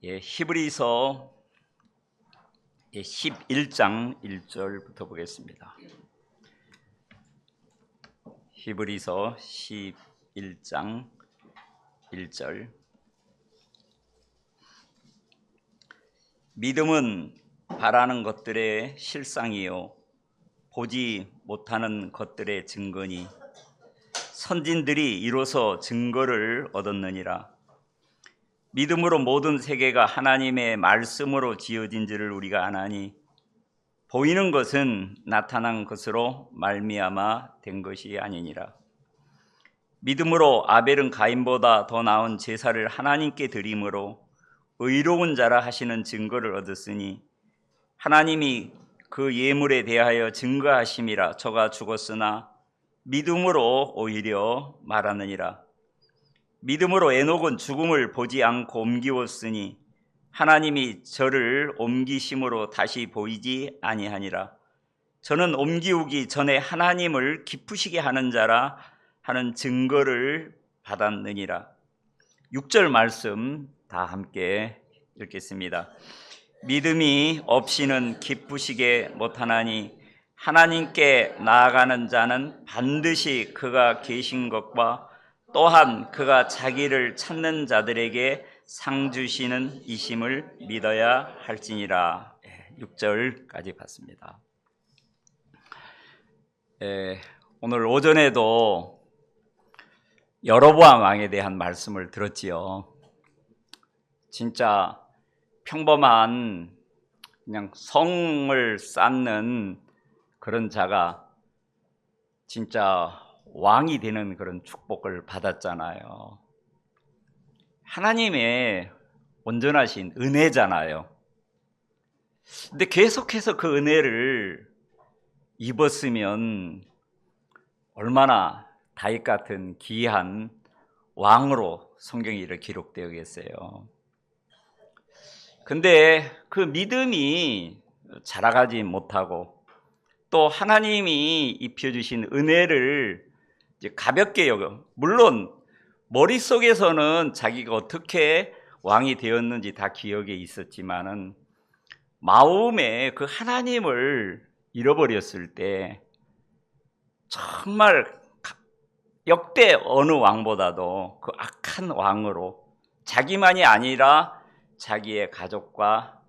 히브리서 11장 1절부터 보겠습니다. 히브리서 11장 1절. 믿음은 바라는 것들의 실상이요 보지 못하는 것들의 증거니 선진들이 이로써 증거를 얻었느니라. 믿음으로 모든 세계가 하나님의 말씀으로 지어진지를 우리가 아나니 보이는 것은 나타난 것으로 말미암아 된 것이 아니니라. 믿음으로 아벨은 가인보다 더 나은 제사를 하나님께 드림으로 의로운 자라 하시는 증거를 얻었으니 하나님이 그 예물에 대하여 증거하심이라. 저가 죽었으나 믿음으로 오히려 말하느니라. 믿음으로 에녹은 죽음을 보지 않고 옮기었으니 하나님이 저를 옮기심으로 다시 보이지 아니하니라. 저는 옮기우기 전에 하나님을 기쁘시게 하는 자라 하는 증거를 받았느니라. 6절 말씀 다 함께 읽겠습니다. 믿음이 없이는 기쁘시게 못하나니 하나님께 나아가는 자는 반드시 그가 계신 것과 또한 그가 자기를 찾는 자들에게 상 주시는 이심을 믿어야 할지니라. 6절까지 봤습니다. 오늘 오전에도 여로보암 왕에 대한 말씀을 들었지요. 진짜 평범한 그냥 성을 쌓는 그런 자가 진짜 왕이 되는 그런 축복을 받았잖아요. 하나님의 온전하신 은혜잖아요. 근데 계속해서 그 은혜를 입었으면 얼마나 다윗 같은 귀한 왕으로 성경이 이렇게 기록되었겠어요. 근데 그 믿음이 자라가지 못하고 또 하나님이 입혀주신 은혜를 이제 가볍게 여겨. 물론 머릿속에서는 자기가 어떻게 왕이 되었는지 다 기억에 있었지만은 마음에 그 하나님을 잃어버렸을 때 정말 역대 어느 왕보다도 그 악한 왕으로 자기만이 아니라 자기의 가족과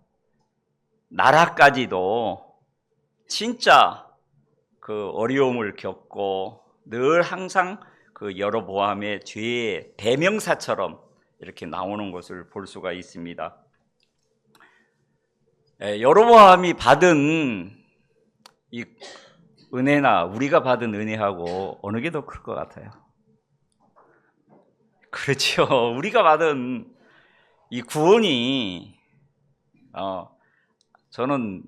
나라까지도 진짜 그 어려움을 겪고 늘 항상 그 여로보암의 죄의 대명사처럼 이렇게 나오는 것을 볼 수가 있습니다. 여로보암이 받은 이 은혜나 우리가 받은 은혜하고 어느 게 더 클 것 같아요? 그렇죠. 우리가 받은 이 구원이 저는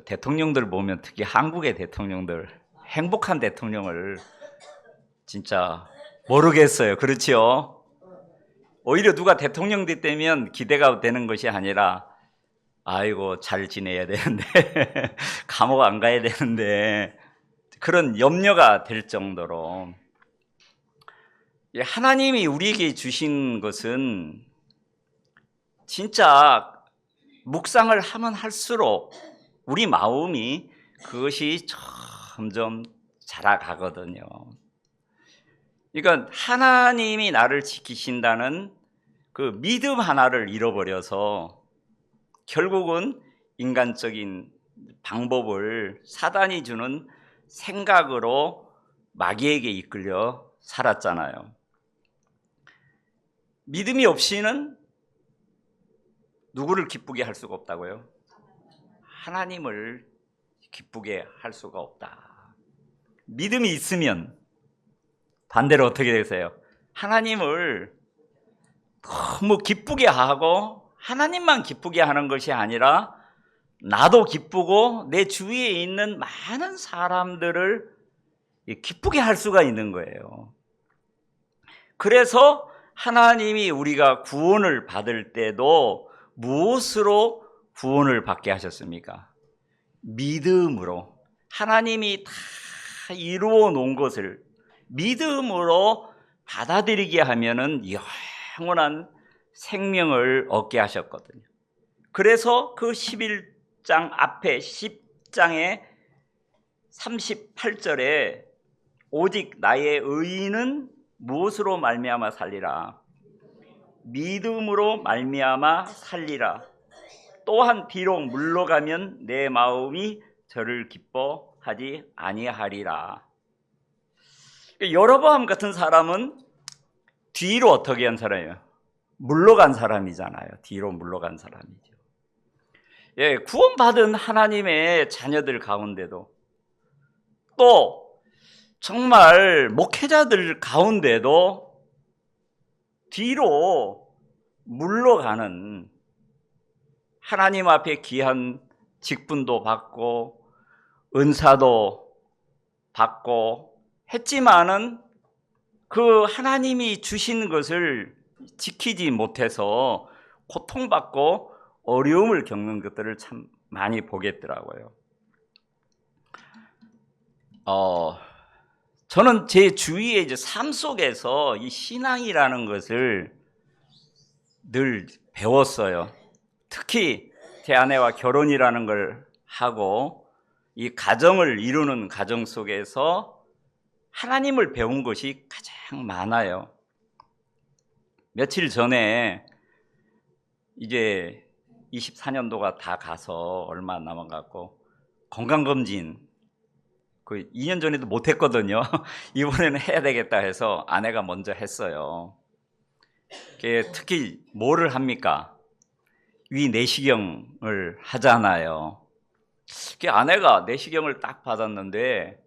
대통령들 보면 특히 한국의 대통령들 행복한 대통령을 진짜 모르겠어요. 그렇죠? 오히려 누가 대통령 됐다면 기대가 되는 것이 아니라 아이고 잘 지내야 되는데 감옥 안 가야 되는데 그런 염려가 될 정도로 하나님이 우리에게 주신 것은 진짜 묵상을 하면 할수록 우리 마음이 그것이 점점 자라가거든요. 그러니까 하나님이 나를 지키신다는 그 믿음 하나를 잃어버려서 결국은 인간적인 방법을 사단이 주는 생각으로 마귀에게 이끌려 살았잖아요. 믿음이 없이는 누구를 기쁘게 할 수가 없다고요? 하나님을 기쁘게 할 수가 없다. 믿음이 있으면 반대로 어떻게 되세요? 하나님을 너무 기쁘게 하고 하나님만 기쁘게 하는 것이 아니라 나도 기쁘고 내 주위에 있는 많은 사람들을 기쁘게 할 수가 있는 거예요. 그래서 하나님이 우리가 구원을 받을 때도 무엇으로 구원을 받게 하셨습니까? 믿음으로. 하나님이 다 이루어 놓은 것을 믿음으로 받아들이게 하면은 영원한 생명을 얻게 하셨거든요. 그래서 그 11장 앞에 10장의 38절에 오직 나의 의인은 무엇으로 말미암아 살리라? 믿음으로 말미암아 살리라. 또한 비록 물러가면 내 마음이 저를 기뻐하지 아니하리라. 여로보암 같은 사람은 뒤로 어떻게 한 사람이에요? 물러간 사람이잖아요. 뒤로 물러간 사람이죠. 예, 구원받은 하나님의 자녀들 가운데도 또 정말 목회자들 가운데도 뒤로 물러가는, 하나님 앞에 귀한 직분도 받고 은사도 받고 했지만은 그 하나님이 주신 것을 지키지 못해서 고통받고 어려움을 겪는 것들을 참 많이 보겠더라고요. 저는 제 주위에 이제 삶 속에서 이 신앙이라는 것을 늘 배웠어요. 특히 제 아내와 결혼이라는 걸 하고 이 가정을 이루는 가정 속에서 하나님을 배운 것이 가장 많아요. 며칠 전에 이제 24년도가 다 가서 얼마 안 남아갖고 건강검진, 그 2년 전에도 못했거든요. 이번에는 해야 되겠다 해서 아내가 먼저 했어요. 특히 뭐를 합니까? 위 내시경을 하잖아요. 아내가 내시경을 딱 받았는데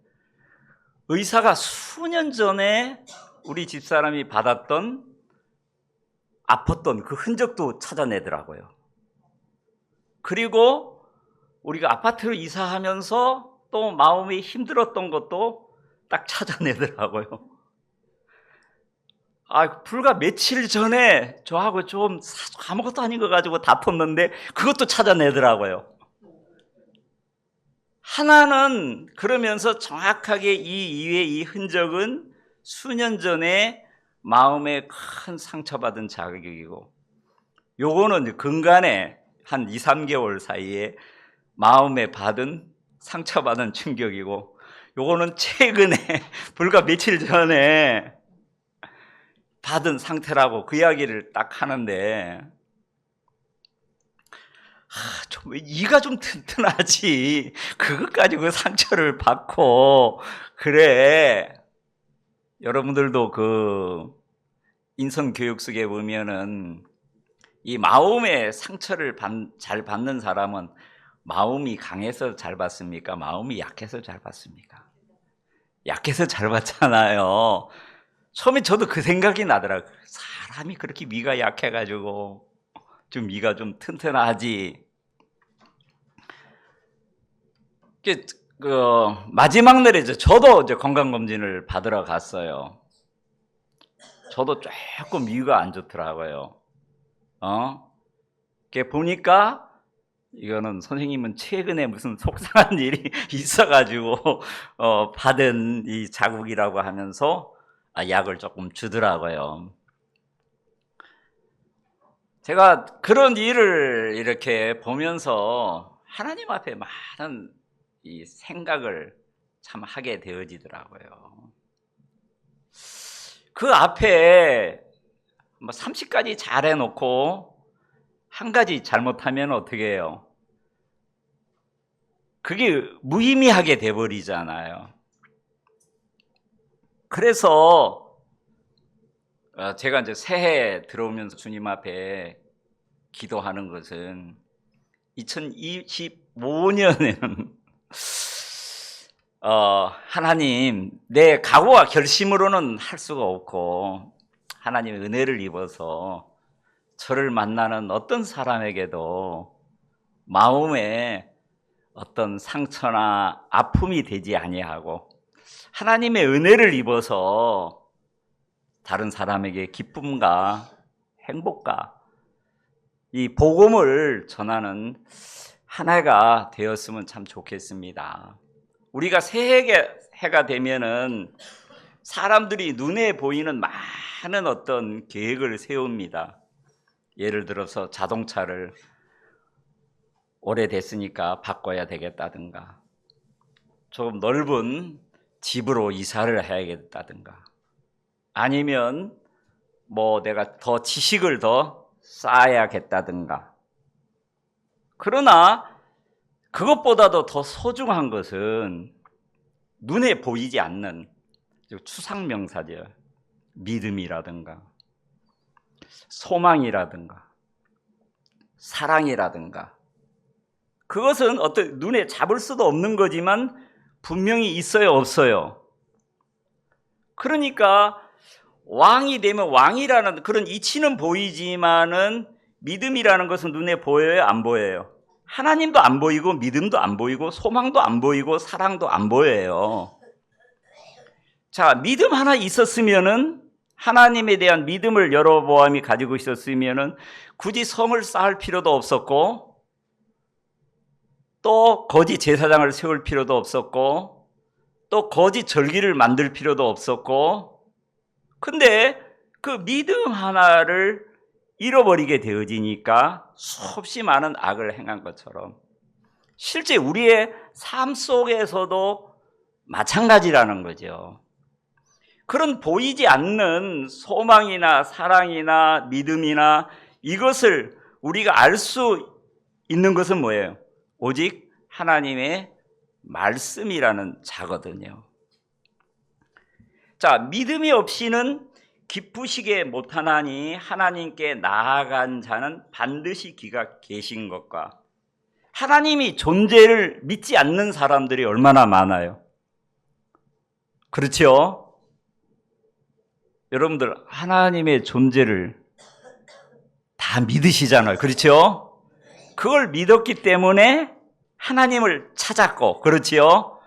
의사가 수년 전에 우리 집사람이 받았던 아팠던 그 흔적도 찾아내더라고요. 그리고 우리가 아파트로 이사하면서 또 마음이 힘들었던 것도 딱 찾아내더라고요. 불과 며칠 전에 저하고 좀 아무것도 아닌 거 가지고 다퉜는데 그것도 찾아내더라고요. 하나는 그러면서 정확하게 이 이외의 이 흔적은 수년 전에 마음에 큰 상처받은 자극이고, 요거는 근간에 한 2, 3개월 사이에 마음에 받은 상처받은 충격이고, 요거는 최근에 불과 며칠 전에 받은 상태라고 그 이야기를 딱 하는데, 좀 이가 좀 튼튼하지 그것 가지고 상처를 받고 그래. 여러분들도 그 인성교육 속에 보면은 이 마음의 상처를 잘 받는 사람은 마음이 강해서 잘 받습니까? 마음이 약해서 잘 받습니까? 약해서 잘 받잖아요. 처음에 저도 그 생각이 나더라고요. 사람이 그렇게 위가 약해가지고 좀 위가 좀 튼튼하지. 마지막 날에 저도 이제 건강검진을 받으러 갔어요. 저도 조금 위가 안 좋더라고요. 보니까 이거는 선생님은 최근에 무슨 속상한 일이 있어가지고 받은 이 자국이라고 하면서 약을 조금 주더라고요. 제가 그런 일을 이렇게 보면서 하나님 앞에 많은 이 생각을 참 하게 되어지더라고요. 그 앞에 30가지 잘 해놓고 한 가지 잘못하면 어떻게 해요? 그게 무의미하게 돼버리잖아요. 그래서 제가 이제 새해 들어오면서 주님 앞에 기도하는 것은 2025년에는 하나님, 내 각오와 결심으로는 할 수가 없고 하나님의 은혜를 입어서 저를 만나는 어떤 사람에게도 마음에 어떤 상처나 아픔이 되지 아니하고 하나님의 은혜를 입어서 다른 사람에게 기쁨과 행복과 이 복음을 전하는 한 해가 되었으면 참 좋겠습니다. 우리가 새해가 되면은 사람들이 눈에 보이는 많은 어떤 계획을 세웁니다. 예를 들어서 자동차를 오래됐으니까 바꿔야 되겠다든가, 조금 넓은 집으로 이사를 해야겠다든가, 아니면 뭐 내가 더 지식을 더 쌓아야겠다든가. 그러나 그것보다도 더 소중한 것은 눈에 보이지 않는 추상명사죠. 믿음이라든가 소망이라든가 사랑이라든가, 그것은 어떤 눈에 잡을 수도 없는 거지만 분명히 있어요, 없어요? 그러니까 왕이 되면 왕이라는 그런 이치는 보이지만은 믿음이라는 것은 눈에 보여요, 안 보여요? 하나님도 안 보이고 믿음도 안 보이고 소망도 안 보이고 사랑도 안 보여요. 자, 믿음 하나 있었으면은, 하나님에 대한 믿음을 여로보암이 가지고 있었으면은 굳이 성을 쌓을 필요도 없었고, 또 거짓 제사장을 세울 필요도 없었고, 또 거짓 절기를 만들 필요도 없었고, 근데 그 믿음 하나를 잃어버리게 되어지니까 수없이 많은 악을 행한 것처럼, 실제 우리의 삶 속에서도 마찬가지라는 거죠. 그런 보이지 않는 소망이나 사랑이나 믿음이나 이것을 우리가 알 수 있는 것은 뭐예요? 오직 하나님의 말씀이라는 자거든요. 자, 믿음이 없이는 기쁘시게 못하나니 하나님께 나아간 자는 반드시 기가 계신 것과, 하나님이 존재를 믿지 않는 사람들이 얼마나 많아요. 그렇죠? 여러분들 하나님의 존재를 다 믿으시잖아요. 그렇죠? 그걸 믿었기 때문에 하나님을 찾았고, 그렇지요?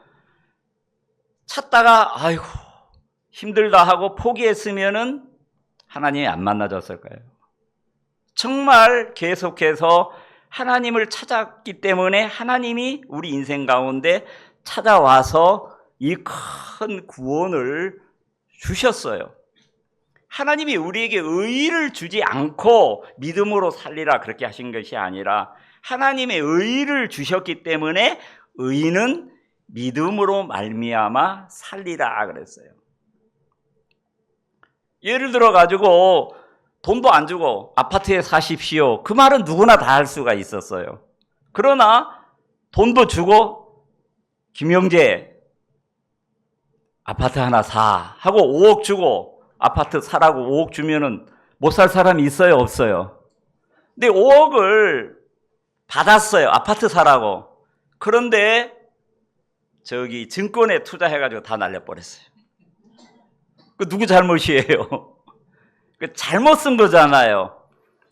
찾다가 아이고 힘들다 하고 포기했으면은 하나님이 안 만나줬을 거예요. 정말 계속해서 하나님을 찾았기 때문에 하나님이 우리 인생 가운데 찾아와서 이 큰 구원을 주셨어요. 하나님이 우리에게 의의를 주지 않고 믿음으로 살리라 그렇게 하신 것이 아니라, 하나님의 의의를 주셨기 때문에 의의는 믿음으로 말미암아 살리라 그랬어요. 예를 들어 가지고 돈도 안 주고 아파트에 사십시오, 그 말은 누구나 다 할 수가 있었어요. 그러나 돈도 주고 김영재 아파트 하나 사 하고 5억 주고 아파트 사라고 5억 주면은 못 살 사람이 있어요, 없어요? 근데 5억을 받았어요, 아파트 사라고. 그런데 저기 증권에 투자해가지고 다 날려버렸어요. 그 누구 잘못이에요? 잘못 쓴 거잖아요.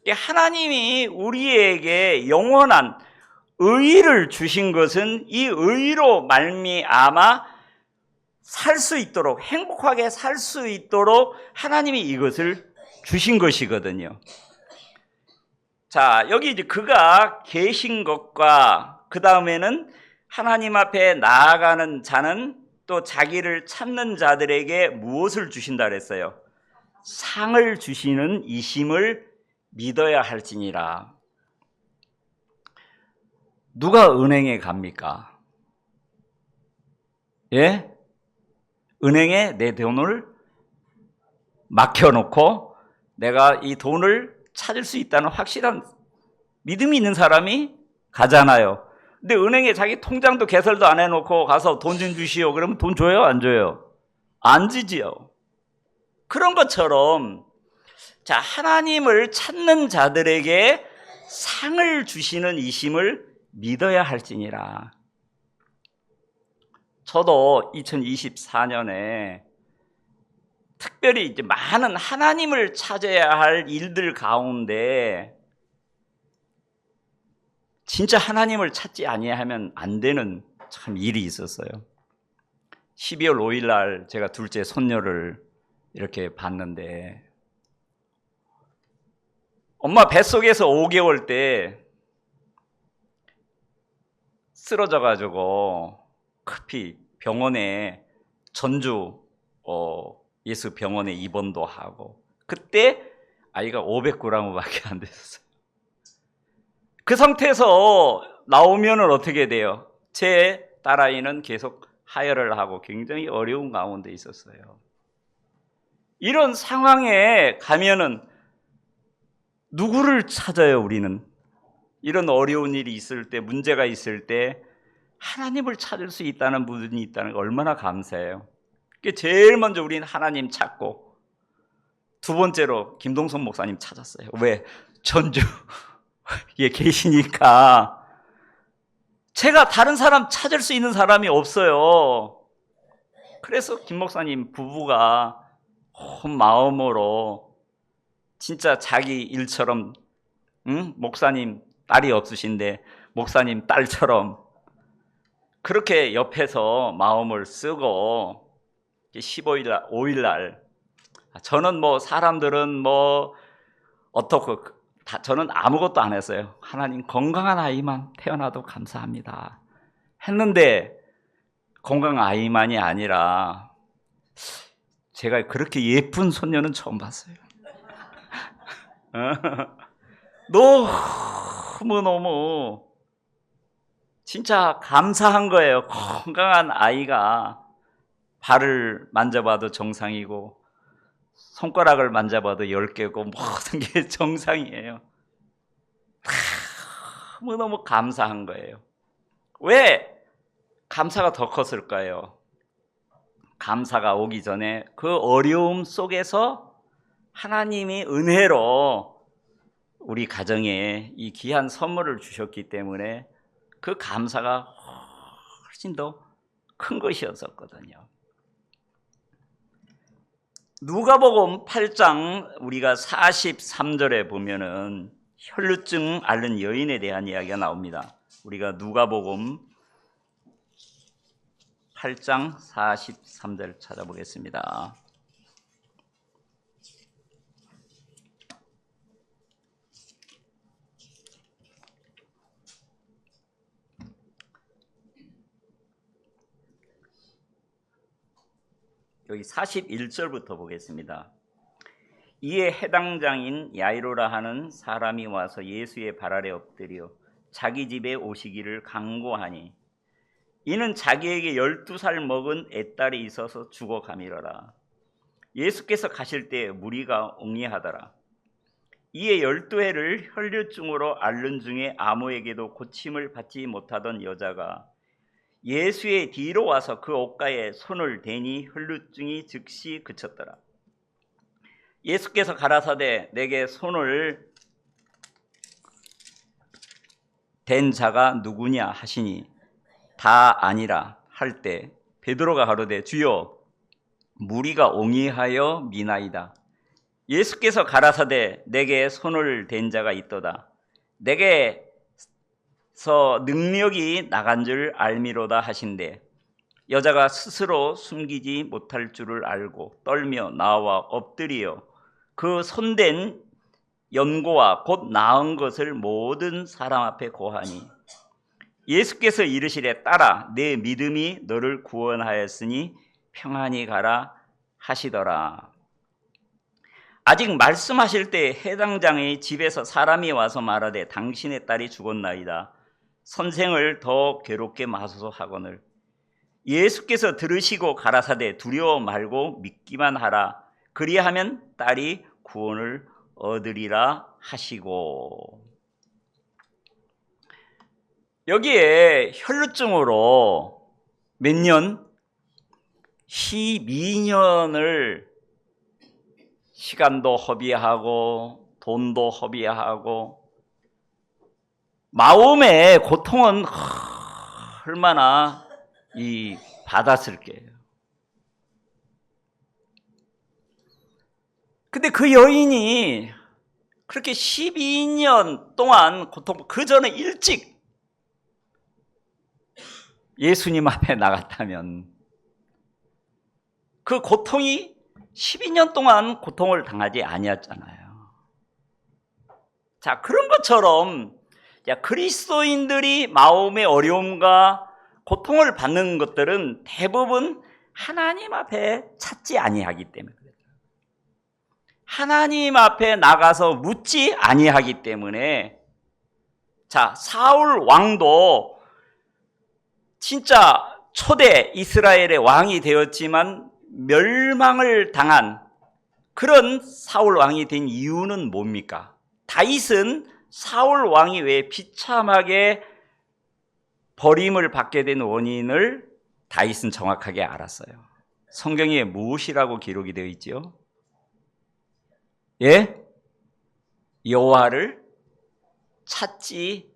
하나님이 우리에게 영원한 의의를 주신 것은 이 의의로 말미암아 살 수 있도록, 행복하게 살 수 있도록 하나님이 이것을 주신 것이거든요. 자, 여기 이제 그가 계신 것과 그 다음에는 하나님 앞에 나아가는 자는 또 자기를 찾는 자들에게 무엇을 주신다 그랬어요? 상을 주시는 이심을 믿어야 할지니라. 누가 은행에 갑니까? 예? 은행에 내 돈을 맡겨놓고 내가 이 돈을 찾을 수 있다는 확실한 믿음이 있는 사람이 가잖아요. 근데 은행에 자기 통장도 개설도 안 해놓고 가서 돈 좀 주시오 그러면 돈 줘요, 안 줘요? 안 주지요. 그런 것처럼, 자, 하나님을 찾는 자들에게 상을 주시는 이심을 믿어야 할지니라. 저도 2024년에 특별히 이제 많은 하나님을 찾아야 할 일들 가운데 진짜 하나님을 찾지 아니하면 안 되는 참 일이 있었어요. 12월 5일 날 제가 둘째 손녀를 이렇게 봤는데, 엄마 뱃속에서 5개월 때 쓰러져가지고 급히 병원에 전주 예수 병원에 입원도 하고, 그때 아이가 500g밖에 안 됐어요. 그 상태에서 나오면은 어떻게 돼요? 제 딸아이는 계속 하혈을 하고 굉장히 어려운 가운데 있었어요. 이런 상황에 가면은 누구를 찾아요, 우리는? 이런 어려운 일이 있을 때, 문제가 있을 때 하나님을 찾을 수 있다는 분이 있다는 거 얼마나 감사해요. 제일 먼저 우리는 하나님 찾고, 두 번째로 김동선 목사님 찾았어요. 왜? 전주에 계시니까. 제가 다른 사람 찾을 수 있는 사람이 없어요. 그래서 김 목사님 부부가 온 마음으로 진짜 자기 일처럼, 목사님 딸이 없으신데 목사님 딸처럼 그렇게 옆에서 마음을 쓰고 15일 날 저는 뭐 사람들은 뭐 어떻고 저는 아무것도 안 했어요. 하나님 건강한 아이만 태어나도 감사합니다 했는데, 건강한 아이만이 아니라 제가 그렇게 예쁜 손녀는 처음 봤어요. 너무너무 진짜 감사한 거예요. 건강한 아이가 발을 만져봐도 정상이고 손가락을 만져봐도 10개고 모든 게 정상이에요. 너무너무 감사한 거예요. 왜 감사가 더 컸을까요? 감사가 오기 전에 그 어려움 속에서 하나님이 은혜로 우리 가정에 이 귀한 선물을 주셨기 때문에 그 감사가 훨씬 더 큰 것이었었거든요. 누가복음 8장 우리가 43절에 보면은 혈루증 앓는 여인에 대한 이야기가 나옵니다. 우리가 누가복음 8장 43절 찾아보겠습니다. 여기 41절부터 보겠습니다. 이에 해당장인 야이로라 하는 사람이 와서 예수의 발 아래 엎드려 자기 집에 오시기를 간구하니, 이는 자기에게 12살 먹은 애딸이 있어서 죽어가미러라. 예수께서 가실 때 무리가 옹이하더라. 이에 12해를 혈류증으로 앓는 중에 아무에게도 고침을 받지 못하던 여자가 예수의 뒤로 와서 그 옷가에 손을 대니 혈루증이 즉시 그쳤더라. 예수께서 가라사대 내게 손을 댄 자가 누구냐 하시니 다 아니라 할 때 베드로가 가로되 주여 무리가 옹이하여 미나이다. 예수께서 가라사대 내게 손을 댄 자가 있도다. 내게 능력이 나간 줄 알미로다 하신대, 여자가 스스로 숨기지 못할 줄을 알고 떨며 나와 엎드리어 그 손댄 연고와 곧 나은 것을 모든 사람 앞에 고하니, 예수께서 이르시되 딸아 내 믿음이 너를 구원하였으니 평안히 가라 하시더라. 아직 말씀하실 때 해당장의 집에서 사람이 와서 말하되 당신의 딸이 죽었나이다. 선생을 더 괴롭게 마소서 하거늘. 예수께서 들으시고 가라사대 두려워 말고 믿기만 하라. 그리하면 딸이 구원을 얻으리라 하시고. 여기에 혈루증으로 몇 년? 12년을 시간도 허비하고 돈도 허비하고 마음의 고통은 얼마나 받았을게요. 근데 그 여인이 그렇게 12년 동안 고통, 그 전에 일찍 예수님 앞에 나갔다면 그 고통이 12년 동안 고통을 당하지 아니었잖아요. 자, 그런 것처럼 그리스도인들이 마음의 어려움과 고통을 받는 것들은 대부분 하나님 앞에 찾지 아니하기 때문에 그래요. 하나님 앞에 나가서 묻지 아니하기 때문에, 자, 사울 왕도 진짜 초대 이스라엘의 왕이 되었지만 멸망을 당한 그런 사울 왕이 된 이유는 뭡니까? 다윗은 사울 왕이 왜 비참하게 버림을 받게 된 원인을 다윗은 정확하게 알았어요. 성경에 무엇이라고 기록이 되어 있죠? 예? 여호와를 찾지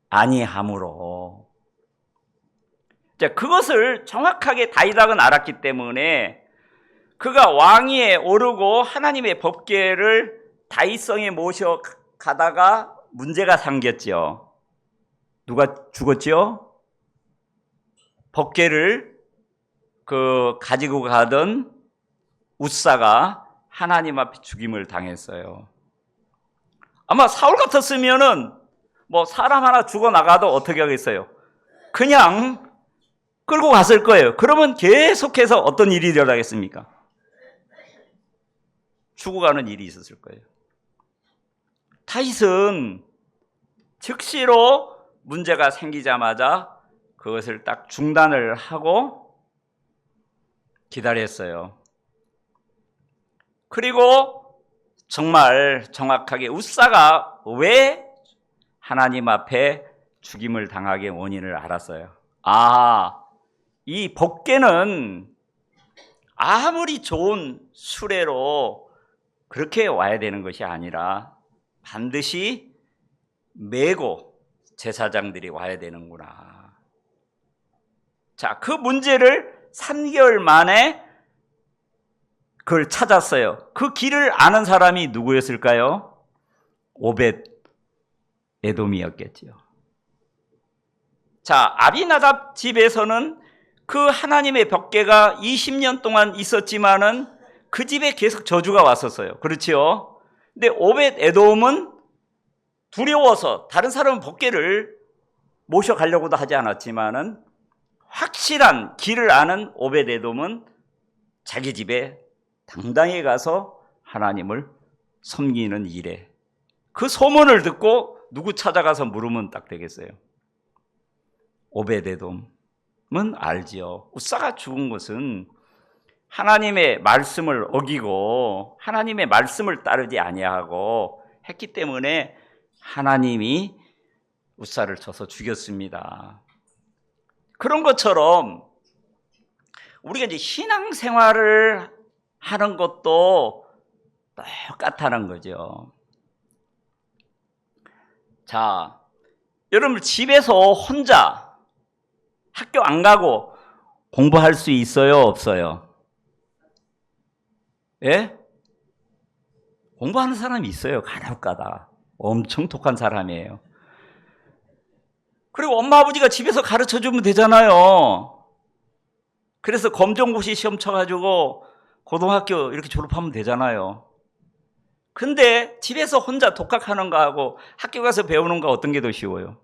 아니함으로. 자, 그것을 정확하게 다윗 왕은 알았기 때문에 그가 왕위에 오르고 하나님의 법궤를 다윗성에 모셔 가다가 문제가 생겼죠. 누가 죽었죠? 법궤를 가지고 가던 웃사가 하나님 앞에 죽임을 당했어요. 아마 사울 같았으면은 뭐 사람 하나 죽어나가도 어떻게 하겠어요? 그냥 끌고 갔을 거예요. 그러면 계속해서 어떤 일이 일어나겠습니까? 죽어가는 일이 있었을 거예요. 다윗은 즉시로 문제가 생기자마자 그것을 딱 중단을 하고 기다렸어요. 그리고 정말 정확하게 웃사가 왜 하나님 앞에 죽임을 당하게 원인을 알았어요. 이 법궤는 아무리 좋은 수레로 그렇게 와야 되는 것이 아니라 반드시 메고 제사장들이 와야 되는구나. 자, 그 문제를 3개월 만에 그걸 찾았어요. 그 길을 아는 사람이 누구였을까요? 오벳 에돔이었겠지요. 자, 아비나답 집에서는 그 하나님의 법궤가 20년 동안 있었지만은 그 집에 계속 저주가 왔었어요. 그렇지요? 근데 오벳 에돔은 두려워서 다른 사람은 법궤를 모셔가려고도 하지 않았지만은 확실한 길을 아는 오벳 에돔은 자기 집에 당당히 가서 하나님을 섬기는 일에, 그 소문을 듣고 누구 찾아가서 물으면 딱 되겠어요? 오벳 에돔은 알지요. 웃사가 죽은 것은 하나님의 말씀을 어기고 하나님의 말씀을 따르지 아니하고 했기 때문에 하나님이 웃사를 쳐서 죽였습니다. 그런 것처럼 우리가 이제 신앙생활을 하는 것도 똑같다는 거죠. 자, 여러분 집에서 혼자 학교 안 가고 공부할 수 있어요, 없어요? 예? 공부하는 사람이 있어요. 간혹가다. 엄청 독한 사람이에요. 그리고 엄마 아버지가 집에서 가르쳐주면 되잖아요. 그래서 검정고시 시험 쳐가지고 고등학교 이렇게 졸업하면 되잖아요. 근데 집에서 혼자 독학하는 거하고 학교 가서 배우는 거 어떤 게 더 쉬워요?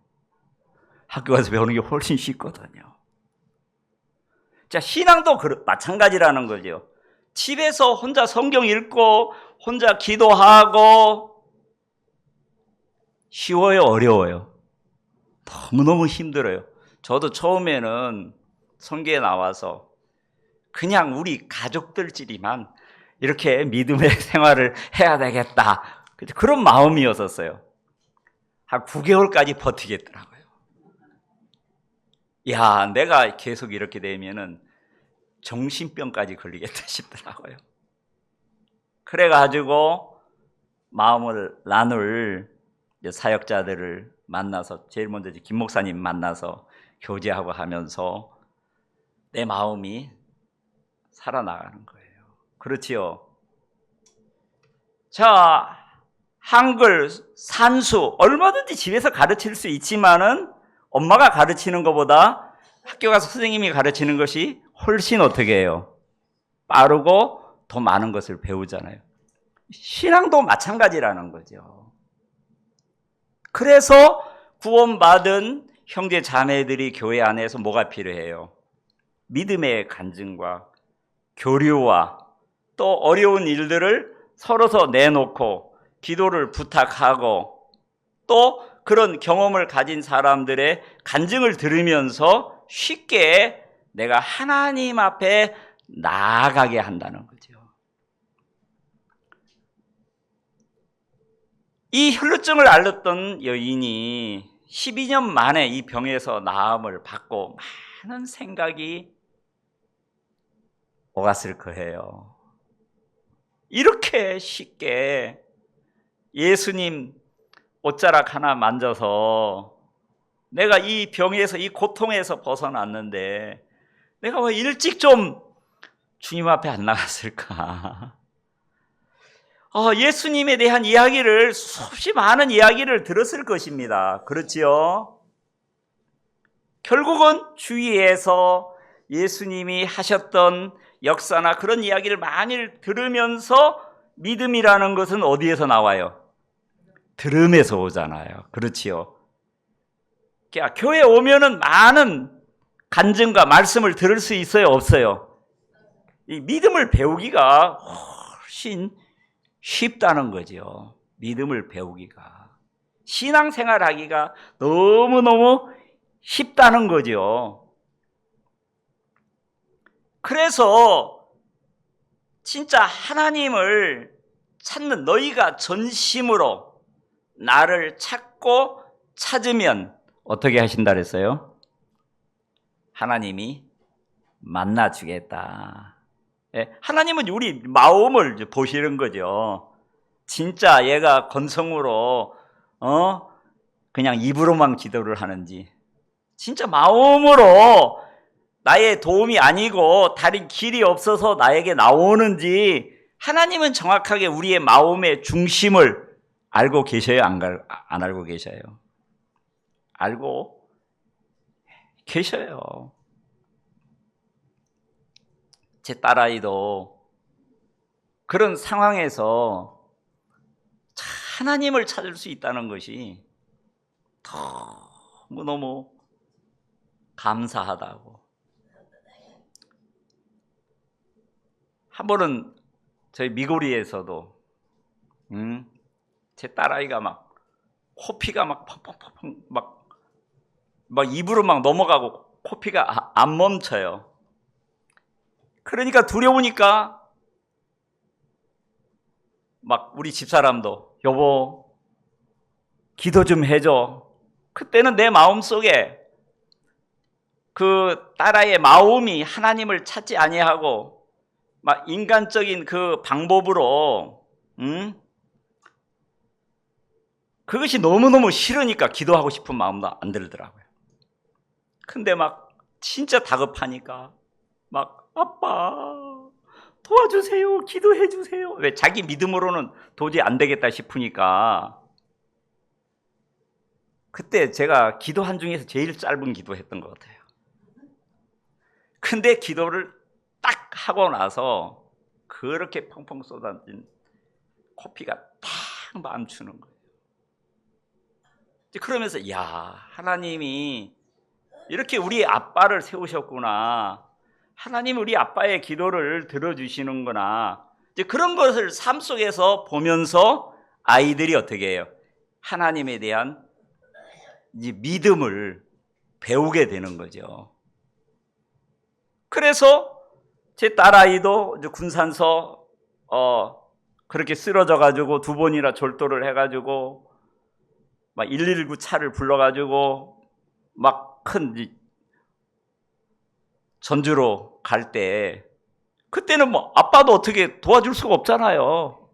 학교 가서 배우는 게 훨씬 쉽거든요. 자, 신앙도 마찬가지라는 거죠. 집에서 혼자 성경 읽고 혼자 기도하고 쉬워요, 어려워요? 너무너무 힘들어요. 저도 처음에는 성경에 나와서 그냥 우리 가족들끼리만 이렇게 믿음의 생활을 해야 되겠다, 그런 마음이었었어요. 한 9개월까지 버티겠더라고요. 야, 내가 계속 이렇게 되면은 정신병까지 걸리겠다 싶더라고요. 그래가지고 마음을 나눌 사역자들을 만나서, 제일 먼저 김 목사님 만나서 교제하고 하면서 내 마음이 살아나가는 거예요. 그렇지요? 자, 한글, 산수 얼마든지 집에서 가르칠 수 있지만은 엄마가 가르치는 것보다 학교 가서 선생님이 가르치는 것이 훨씬 어떻게 해요? 빠르고 더 많은 것을 배우잖아요. 신앙도 마찬가지라는 거죠. 그래서 구원받은 형제 자매들이 교회 안에서 뭐가 필요해요? 믿음의 간증과 교류와 또 어려운 일들을 서로서 내놓고 기도를 부탁하고 또 그런 경험을 가진 사람들의 간증을 들으면서 쉽게 내가 하나님 앞에 나아가게 한다는 거죠. 이 혈루증을 앓았던 여인이 12년 만에 이 병에서 나음을 받고 많은 생각이 오갔을 거예요. 이렇게 쉽게 예수님 옷자락 하나 만져서 내가 이 병에서 이 고통에서 벗어났는데 내가 왜 일찍 좀 주님 앞에 안 나갔을까? 예수님에 대한 이야기를 수없이 많은 이야기를 들었을 것입니다. 그렇지요? 결국은 주위에서 예수님이 하셨던 역사나 그런 이야기를 많이 들으면서 믿음이라는 것은 어디에서 나와요? 들음에서 오잖아요. 그렇지요? 그러니까 교회 오면은 많은 간증과 말씀을 들을 수 있어요? 없어요? 이 믿음을 배우기가 훨씬 쉽다는 거죠. 믿음을 배우기가. 신앙생활 하기가 너무너무 쉽다는 거죠. 그래서 진짜 하나님을 찾는 너희가 전심으로 나를 찾고 찾으면 어떻게 하신다 그랬어요? 하나님이 만나주겠다. 하나님은 우리 마음을 보시는 거죠. 진짜 얘가 건성으로 그냥 입으로만 기도를 하는지, 진짜 마음으로 나의 도움이 아니고 다른 길이 없어서 나에게 나오는지, 하나님은 정확하게 우리의 마음의 중심을 알고 계셔요? 안 알고 계셔요? 알고 계셔요. 제 딸아이도 그런 상황에서 하나님을 찾을 수 있다는 것이 너무너무 감사하다고. 한 번은 저희 미고리에서도 제 딸아이가 막 코피가 막 펑펑펑펑 막 입으로 막 넘어가고 코피가 안 멈춰요. 그러니까 두려우니까 막 우리 집사람도 여보 기도 좀 해줘. 그때는 내 마음속에 그 딸아이의 마음이 하나님을 찾지 아니하고 막 인간적인 그 방법으로 그것이 너무너무 싫으니까 기도하고 싶은 마음도 안 들더라고요. 근데 막 진짜 다급하니까 막 아빠 도와주세요, 기도해 주세요. 왜? 자기 믿음으로는 도저히 안 되겠다 싶으니까. 그때 제가 기도한 중에서 제일 짧은 기도했던 것 같아요. 근데 기도를 딱 하고 나서 그렇게 펑펑 쏟아진 코피가 딱 멈추는 거예요. 그러면서 야, 하나님이 이렇게 우리 아빠를 세우셨구나. 하나님 우리 아빠의 기도를 들어주시는구나. 이제 그런 것을 삶 속에서 보면서 아이들이 어떻게 해요? 하나님에 대한 이제 믿음을 배우게 되는 거죠. 그래서 제 딸아이도 이제 군산서 그렇게 쓰러져 가지고 2번이나 졸도를 해 가지고 막 119 차를 불러 가지고 막 큰 전주로 갈 때 그때는 뭐 아빠도 어떻게 도와줄 수가 없잖아요.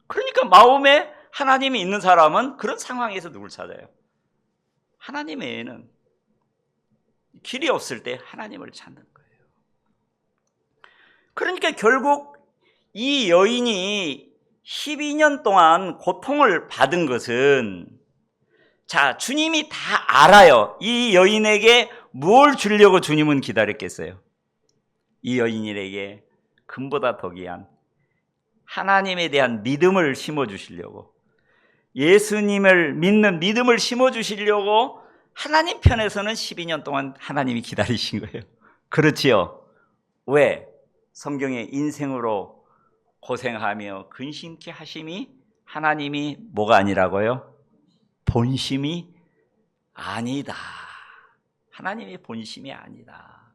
그러니까 마음에 하나님이 있는 사람은 그런 상황에서 누굴 찾아요? 하나님 외에는 길이 없을 때 하나님을 찾는 거예요. 그러니까 결국 이 여인이 12년 동안 고통을 받은 것은, 자, 주님이 다 알아요. 이 여인에게 뭘 주려고 주님은 기다렸겠어요? 이 여인에게 금보다 더 귀한 하나님에 대한 믿음을 심어주시려고, 예수님을 믿는 믿음을 심어주시려고 하나님 편에서는 12년 동안 하나님이 기다리신 거예요. 그렇지요? 왜? 성경에 인생으로 고생하며 근심케 하심이 하나님이 뭐가 아니라고요? 본심이 아니다. 하나님의 본심이 아니다.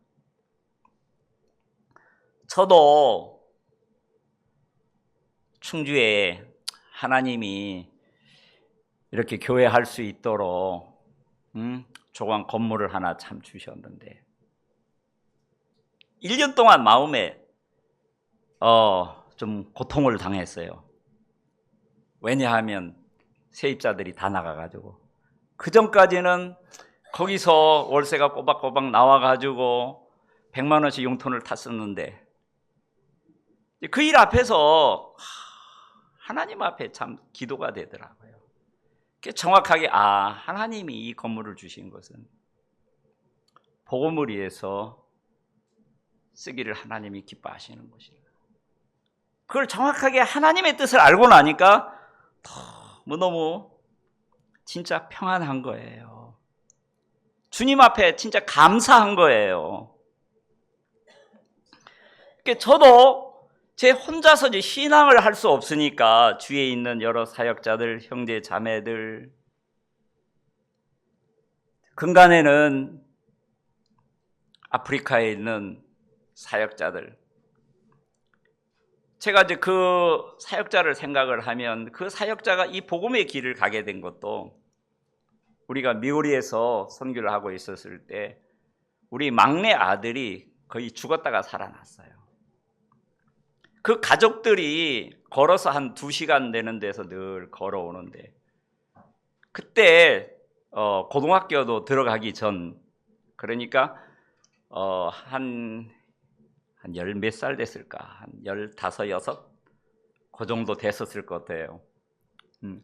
저도 충주에 하나님이 이렇게 교회 할 수 있도록 조그만 건물을 하나 참 주셨는데 1년 동안 마음에 좀 고통을 당했어요. 왜냐하면 세입자들이 다 나가가지고 그 전까지는 거기서 월세가 꼬박꼬박 나와가지고 100만 원씩 용돈을 탔었는데 그 일 앞에서 하나님 앞에 참 기도가 되더라고요. 정확하게 하나님이 이 건물을 주신 것은 복음을 위해서 쓰기를 하나님이 기뻐하시는 것이다. 그걸 정확하게 하나님의 뜻을 알고 나니까 너무너무 진짜 평안한 거예요. 주님 앞에 진짜 감사한 거예요. 저도 제 혼자서 이제 신앙을 할 수 없으니까 주위에 있는 여러 사역자들, 형제, 자매들, 근간에는 아프리카에 있는 사역자들, 제가 이제 그 사역자를 생각을 하면 그 사역자가 이 복음의 길을 가게 된 것도 우리가 미오리에서 선교를 하고 있었을 때 우리 막내 아들이 거의 죽었다가 살아났어요. 그 가족들이 걸어서 한 2시간 되는 데서 늘 걸어오는데 그때 고등학교도 들어가기 전 그러니까 한 열 몇 살 됐을까? 한 15, 6? 그 정도 됐었을 것 같아요.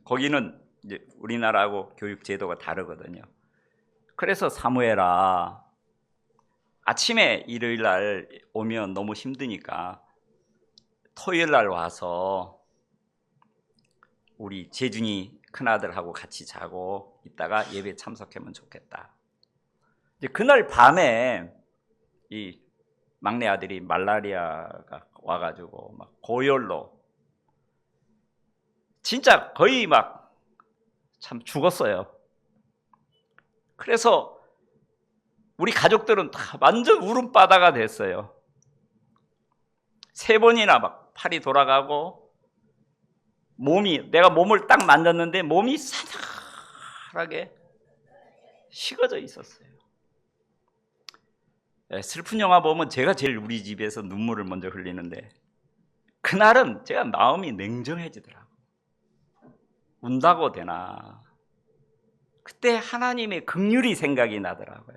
거기는 이제 우리나라하고 교육 제도가 다르거든요. 그래서 사무엘아, 아침에 일요일 날 오면 너무 힘드니까 토요일 날 와서 우리 재준이 큰아들하고 같이 자고 있다가 예배 참석하면 좋겠다. 이제 그날 밤에 이 막내 아들이 말라리아가 와가지고 막 고열로 진짜 거의 막 참 죽었어요. 그래서 우리 가족들은 다 완전 울음바다가 됐어요. 3번이나 막 팔이 돌아가고 내가 몸을 딱 만졌는데 몸이 사늘하게 식어져 있었어요. 슬픈 영화 보면 제가 제일 우리 집에서 눈물을 먼저 흘리는데 그날은 제가 마음이 냉정해지더라고요. 운다고 되나. 그때 하나님의 긍휼이 생각이 나더라고요.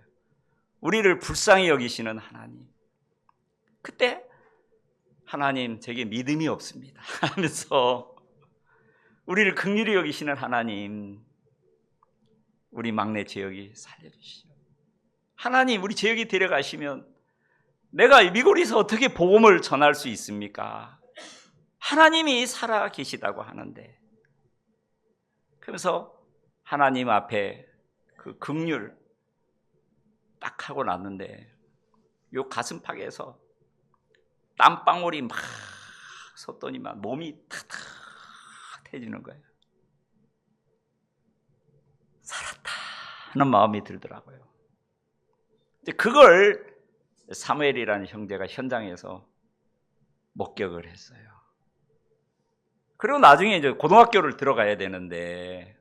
우리를 불쌍히 여기시는 하나님. 그때 하나님 제게 믿음이 없습니다 하면서 우리를 긍휼히 여기시는 하나님, 우리 막내 재혁이 살려주시죠. 하나님, 우리 재혁이 데려가시면 내가 미국에서 어떻게 복음을 전할 수 있습니까? 하나님이 살아 계시다고 하는데. 그래서 하나님 앞에 그 긍휼 딱 하고 났는데 요 가슴팍에서 땀방울이 막 솟더니만 몸이 탁탁해지는 거예요. 살았다 하는 마음이 들더라고요. 그걸 사무엘이라는 형제가 현장에서 목격을 했어요. 그리고 나중에 이제 고등학교를 들어가야 되는데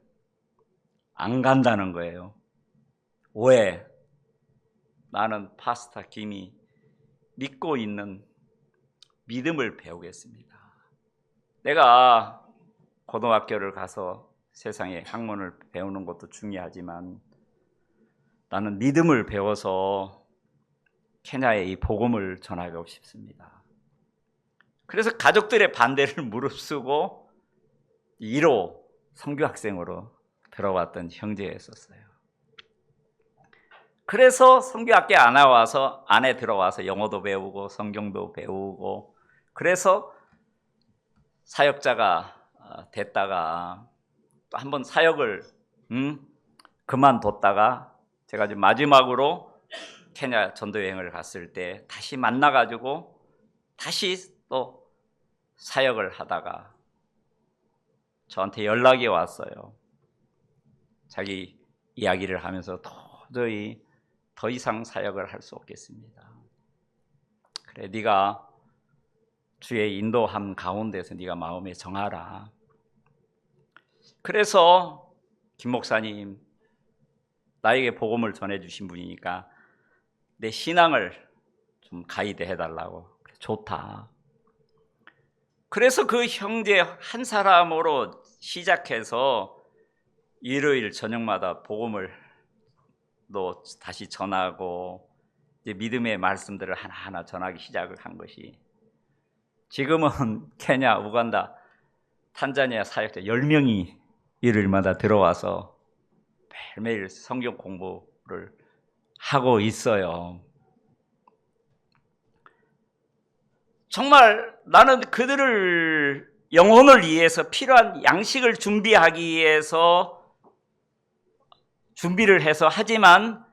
안 간다는 거예요. 왜? 나는 파스타 김이 믿고 있는 믿음을 배우겠습니다. 내가 고등학교를 가서 세상의 학문을 배우는 것도 중요하지만 나는 믿음을 배워서 케냐에 이 복음을 전하고 싶습니다. 그래서 가족들의 반대를 무릅쓰고 1호 선교학생으로 들어왔던 형제였었어요. 그래서 선교학교에 안에 들어와서 영어도 배우고 성경도 배우고 그래서 사역자가 됐다가 또 한 번 사역을 그만뒀다가 제가 이제 마지막으로 케냐 전도 여행을 갔을 때 다시 만나가지고 다시 또 사역을 하다가 저한테 연락이 왔어요. 자기 이야기를 하면서 도저히 더 이상 사역을 할 수 없겠습니다. 그래, 네가 주의 인도함 가운데서 네가 마음에 정하라. 그래서 김 목사님, 나에게 복음을 전해주신 분이니까 내 신앙을 좀 가이드 해달라고. 좋다. 그래서 그 형제 한 사람으로 시작해서 일요일 저녁마다 복음을 또 다시 전하고 이제 믿음의 말씀들을 하나하나 전하기 시작을 한 것이, 지금은 케냐, 우간다, 탄자니아 사역자 10명이 일요일마다 들어와서 매일매일 성경 공부를 하고 있어요. 정말 나는 그들을 영혼을 위해서 필요한 양식을 준비하기 위해서 준비를 해서 하지만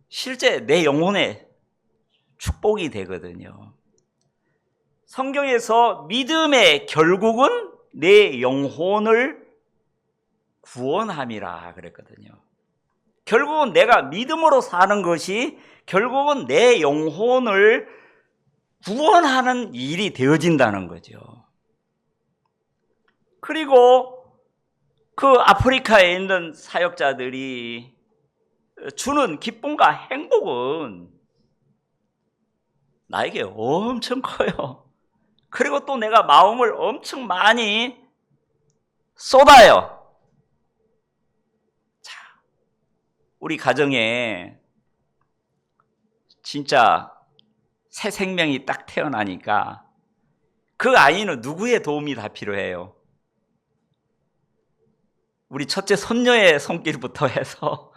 실제 내 영혼에 축복이 되거든요. 성경에서 믿음의 결국은 내 영혼을 구원함이라 그랬거든요. 결국은 내가 믿음으로 사는 것이 결국은 내 영혼을 구원하는 일이 되어진다는 거죠. 그리고 그 아프리카에 있는 사역자들이 주는 기쁨과 행복은 나에게 엄청 커요. 그리고 또 내가 마음을 엄청 많이 쏟아요. 자, 우리 가정에 진짜 새 생명이 딱 태어나니까 그 아이는 누구의 도움이 다 필요해요? 우리 첫째 손녀의 손길부터 해서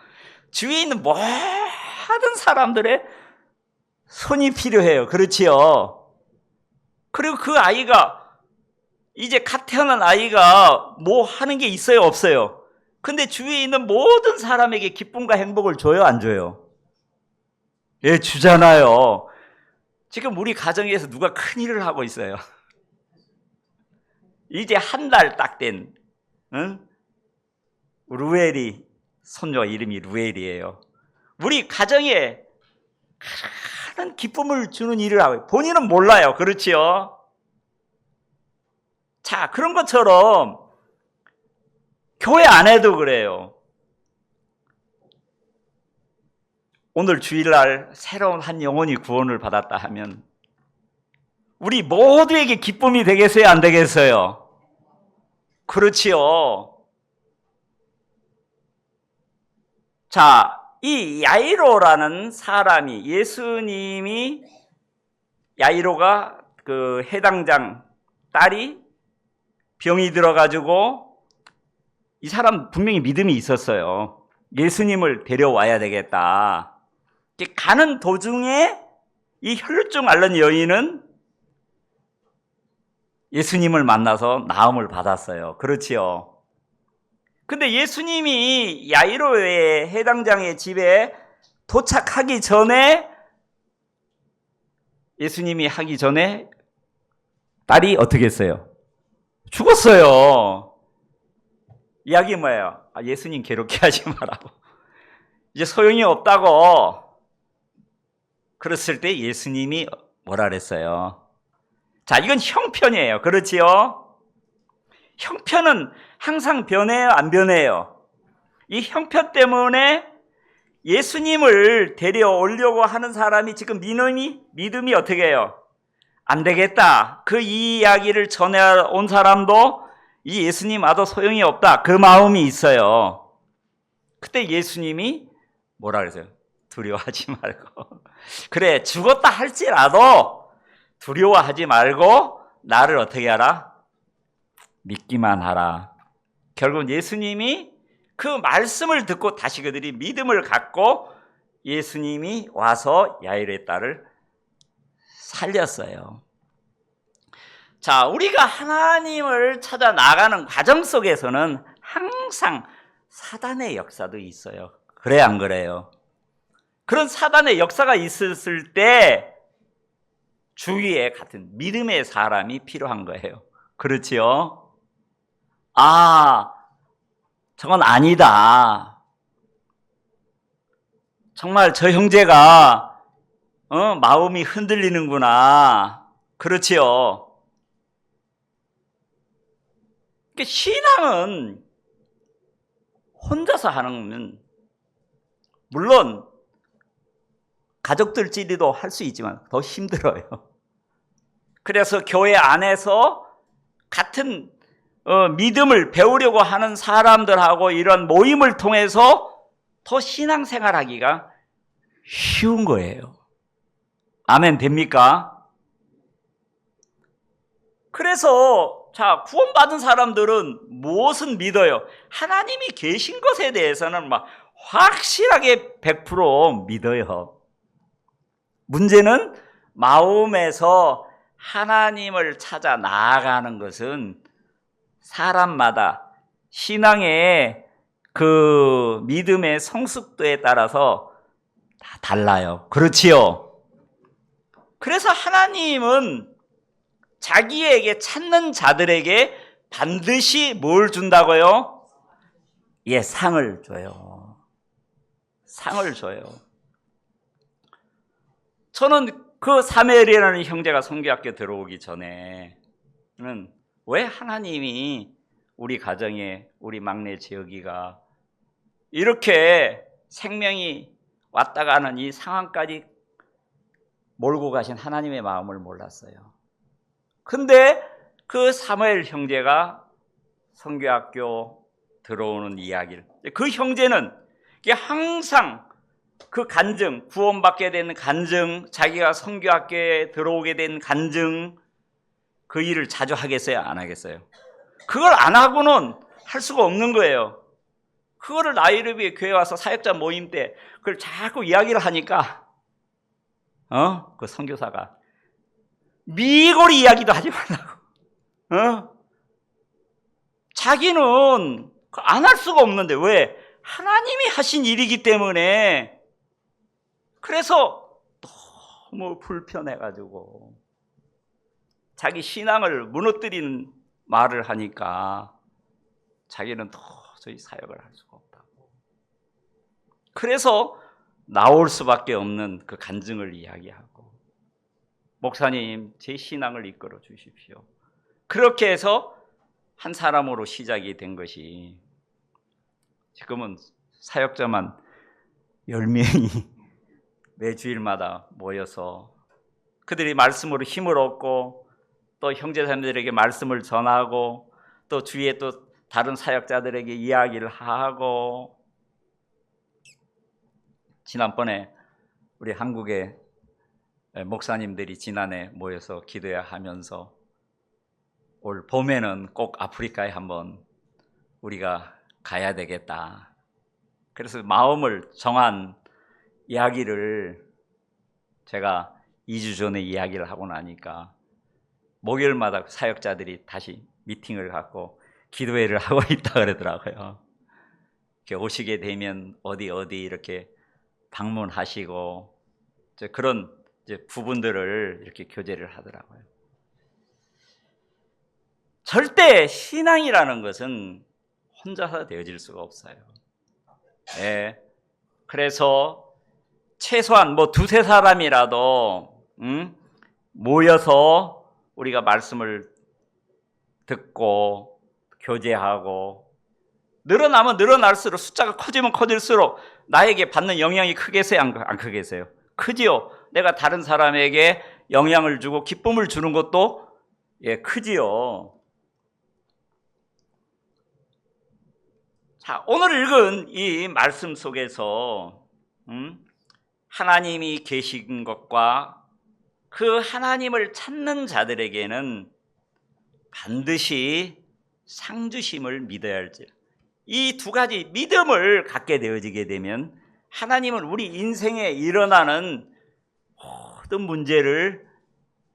주위에 있는 모든 사람들의 손이 필요해요. 그렇지요? 그리고 그 아이가 이제 갓 태어난 아이가 뭐 하는 게 있어요? 없어요? 근데 주위에 있는 모든 사람에게 기쁨과 행복을 줘요? 안 줘요? 예, 주잖아요. 지금 우리 가정에서 누가 큰일을 하고 있어요? 이제 한 달 딱 된 루엘이, 손녀 이름이 루엘이에요. 우리 가정에 큰 기쁨을 주는 일을 하고 본인은 몰라요. 그렇지요? 자, 그런 것처럼 교회 안에도 그래요. 오늘 주일날 새로운 한 영혼이 구원을 받았다 하면 우리 모두에게 기쁨이 되겠어요? 안 되겠어요? 그렇지요. 자, 이 야이로라는 사람이, 예수님이, 야이로가 그 해당장 딸이 병이 들어가지고 이 사람 분명히 믿음이 있었어요. 예수님을 데려와야 되겠다. 가는 도중에 이 혈루증 앓는 여인은 예수님을 만나서 나음을 받았어요. 그렇지요. 근데 예수님이 야이로의 해당장의 집에 도착하기 전에, 예수님이 하기 전에 딸이 어떻게 했어요? 죽었어요. 이야기 뭐예요? 예수님 괴롭게 하지 말라고. 이제 소용이 없다고. 그랬을 때 예수님이 뭐라 그랬어요? 자, 이건 형편이에요. 그렇지요? 형편은 항상 변해요? 안 변해요? 이 형편 때문에 예수님을 데려오려고 하는 사람이 지금 믿음이 어떻게 해요? 안 되겠다. 그 이야기를 전해온 사람도 이 예수님 와도 소용이 없다. 그 마음이 있어요. 그때 예수님이 뭐라 그랬어요? 두려워하지 말고. 그래, 죽었다 할지라도 두려워하지 말고 나를 어떻게 하라? 믿기만 하라. 결국 예수님이 그 말씀을 듣고 다시 그들이 믿음을 갖고 예수님이 와서 야이로의 딸을 살렸어요. 자, 우리가 하나님을 찾아 나가는 과정 속에서는 항상 사단의 역사도 있어요. 그래, 안 그래요? 그런 사단의 역사가 있었을 때 주위에 같은 믿음의 사람이 필요한 거예요. 그렇지요? 아, 저건 아니다. 정말 저 형제가 마음이 흔들리는구나. 그렇지요? 신앙은 혼자서 하는 건 물론 가족들끼리도 할 수 있지만 더 힘들어요. 그래서 교회 안에서 같은 믿음을 배우려고 하는 사람들하고 이런 모임을 통해서 더 신앙생활하기가 쉬운 거예요. 아멘 됩니까? 그래서 자, 구원받은 사람들은 무엇을 믿어요? 하나님이 계신 것에 대해서는 막 확실하게 100% 믿어요. 문제는 마음에서 하나님을 찾아 나아가는 것은 사람마다 신앙의 그 믿음의 성숙도에 따라서 다 달라요. 그렇지요? 그래서 하나님은 자기에게 찾는 자들에게 반드시 뭘 준다고요? 예, 상을 줘요. 상을 줘요. 저는 그 사무엘이라는 형제가 선교학교 들어오기 전에는 왜 하나님이 우리 가정에 우리 막내 지혁이가 이렇게 생명이 왔다 가는 이 상황까지 몰고 가신 하나님의 마음을 몰랐어요. 근데 그 사무엘 형제가 선교학교 들어오는 이야기를, 그 형제는 항상 그 간증, 구원받게 된 간증, 자기가 선교학교에 들어오게 된 간증, 그 일을 자주 하겠어요? 안 하겠어요? 그걸 안 하고는 할 수가 없는 거예요. 그거를 나이로비 교회 와서 사역자 모임 때 그걸 자꾸 이야기를 하니까 그 선교사가 미고리 이야기도 하지 말라고. 자기는 안 할 수가 없는데 왜? 하나님이 하신 일이기 때문에. 그래서 너무 불편해가지고 자기 신앙을 무너뜨리는 말을 하니까 자기는 도저히 사역을 할 수가 없다고. 그래서 나올 수밖에 없는 그 간증을 이야기하고, 목사님 제 신앙을 이끌어 주십시오. 그렇게 해서 한 사람으로 시작이 된 것이 지금은 사역자만 10명이 매주일마다 모여서 그들이 말씀으로 힘을 얻고 또 형제자매들에게 말씀을 전하고 또 주위에 또 다른 사역자들에게 이야기를 하고, 지난번에 우리 한국의 목사님들이 지난해 모여서 기도해야 하면서 올 봄에는 꼭 아프리카에 한번 우리가 가야 되겠다. 그래서 마음을 정한 이야기를 제가 2주 전에 이야기를 하고 나니까 목요일마다 사역자들이 다시 미팅을 갖고 기도회를 하고 있다 그러더라고요. 이렇게 오시게 되면 어디 이렇게 방문하시고 그런 부분들을 이렇게 교제를 하더라고요. 절대 신앙이라는 것은 혼자서 되어질 수가 없어요. 네. 그래서 최소한 두세 사람이라도 모여서 우리가 말씀을 듣고 교제하고, 늘어나면 늘어날수록, 숫자가 커지면 커질수록 나에게 받는 영향이 크겠어요? 안 크겠어요? 크지요. 내가 다른 사람에게 영향을 주고 기쁨을 주는 것도 크지요. 자, 오늘 읽은 이 말씀 속에서 하나님이 계신 것과 그 하나님을 찾는 자들에게는 반드시 상주심을 믿어야 할지, 이 두 가지 믿음을 갖게 되어지게 되면 하나님은 우리 인생에 일어나는 모든 문제를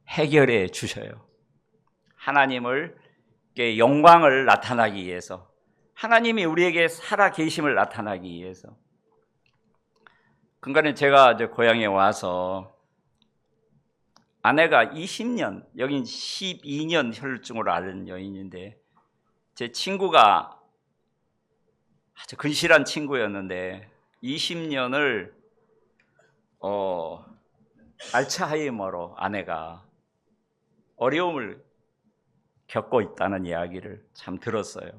해결해 주셔요. 하나님을 영광을 나타나기 위해서, 하나님이 우리에게 살아 계심을 나타나기 위해서. 그러니까 제가 고향에 와서 아내가 20년, 여긴 12년 혈증으로 앓은 여인인데 제 친구가 아주 근실한 친구였는데 20년을 알츠하이머로 아내가 어려움을 겪고 있다는 이야기를 참 들었어요.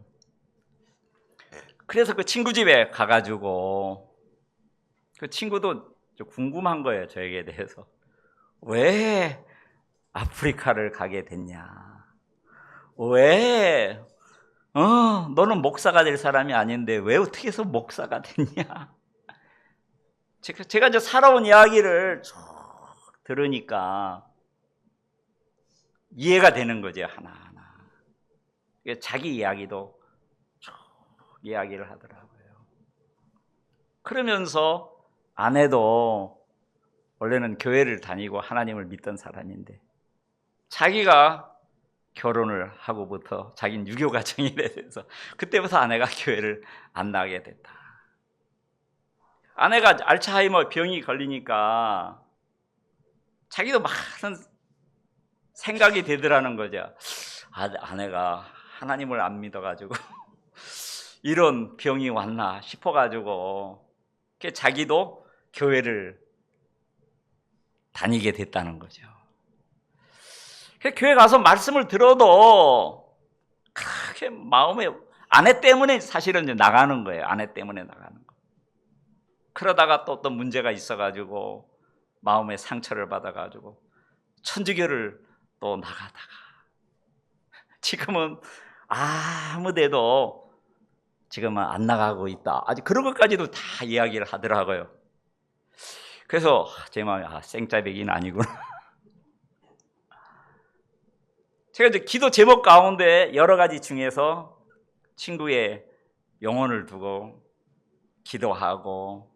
그래서 그 친구 집에 가가지고 그 친구도 좀 궁금한 거예요. 저에게 대해서. 왜 아프리카를 가게 됐냐? 왜 너는 목사가 될 사람이 아닌데 왜 어떻게 해서 목사가 됐냐? 제가 이제 살아온 이야기를 쭉 들으니까 이해가 되는 거죠, 하나하나. 자기 이야기도 쭉 이야기를 하더라고요. 그러면서 아내도 원래는 교회를 다니고 하나님을 믿던 사람인데 자기가 결혼을 하고부터 자기는 유교 가정이 돼서 그때부터 아내가 교회를 안 나가게 됐다. 아내가 알츠하이머 병이 걸리니까 자기도 많은 생각이 되더라는 거죠. 아내가 하나님을 안 믿어가지고 이런 병이 왔나 싶어가지고 자기도 교회를 다니게 됐다는 거죠. 교회 가서 말씀을 들어도 크게 마음에 아내 때문에 사실은 이제 나가는 거예요. 아내 때문에 나가는 거. 그러다가 또 어떤 문제가 있어가지고 마음에 상처를 받아가지고 천주교를 또 나가다가 지금은 아무데도 지금은 안 나가고 있다. 아직 그런 것까지도 다 이야기를 하더라고요. 그래서 제 마음에 생짜배기는 아니구나. 제가 이제 기도 제목 가운데 여러 가지 중에서 친구의 영혼을 두고 기도하고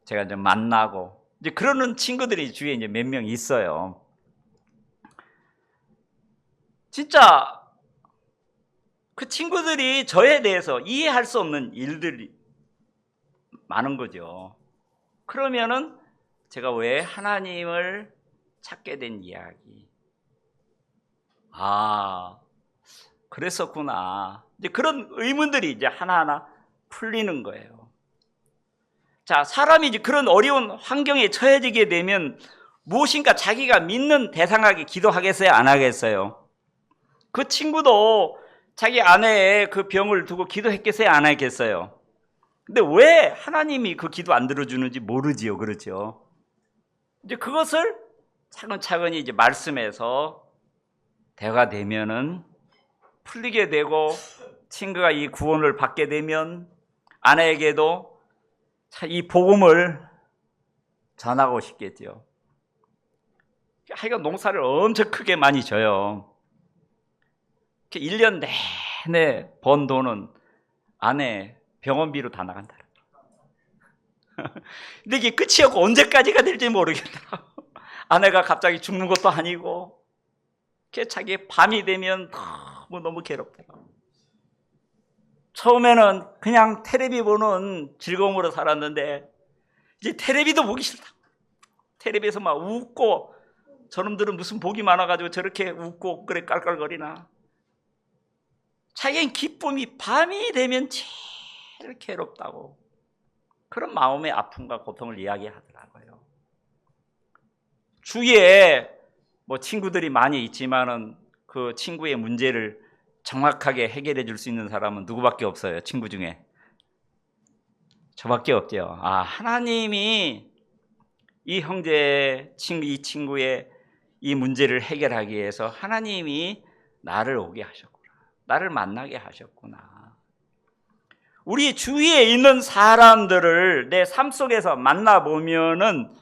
제가 이제 만나고 이제 그러는 친구들이 주위에 이제 몇 명 있어요. 진짜 그 친구들이 저에 대해서 이해할 수 없는 일들이 많은 거죠. 그러면은 제가 왜 하나님을 찾게 된 이야기. 그랬었구나. 이제 그런 의문들이 이제 하나하나 풀리는 거예요. 자, 사람이 이제 그런 어려운 환경에 처해지게 되면 무엇인가 자기가 믿는 대상에게 기도하겠어요? 안 하겠어요? 그 친구도 자기 아내의 그 병을 두고 기도했겠어요? 안 했겠어요? 근데 왜 하나님이 그 기도 안 들어주는지 모르지요. 그렇죠? 이제 그것을 차근차근히 이제 말씀에서 대화가 되면은 풀리게 되고 친구가 이 구원을 받게 되면 아내에게도 이 복음을 전하고 싶겠죠. 하여간 농사를 엄청 크게 많이 져요. 1년 내내 번 돈은 아내 병원비로 다 나간다. 근데 이게 끝이 없고 언제까지가 될지 모르겠다. 아내가 갑자기 죽는 것도 아니고 자기 밤이 되면 너무 괴롭더라고요. 처음에는 그냥 텔레비 보는 즐거움으로 살았는데 이제 텔레비도 보기 싫다. 텔레비에서 막 웃고 저놈들은 무슨 복이 많아가지고 저렇게 웃고 그래 깔깔거리나. 자기는 기쁨이 밤이 되면 제일 괴롭다고 그런 마음의 아픔과 고통을 이야기하더라고요. 주위에 뭐 친구들이 많이 있지만은 그 친구의 문제를 정확하게 해결해 줄 수 있는 사람은 누구밖에 없어요. 친구 중에 저밖에 없죠. 하나님이 이 형제, 이 친구의 이 문제를 해결하기 위해서 하나님이 나를 오게 하셨구나. 나를 만나게 하셨구나. 우리 주위에 있는 사람들을 내 삶 속에서 만나보면은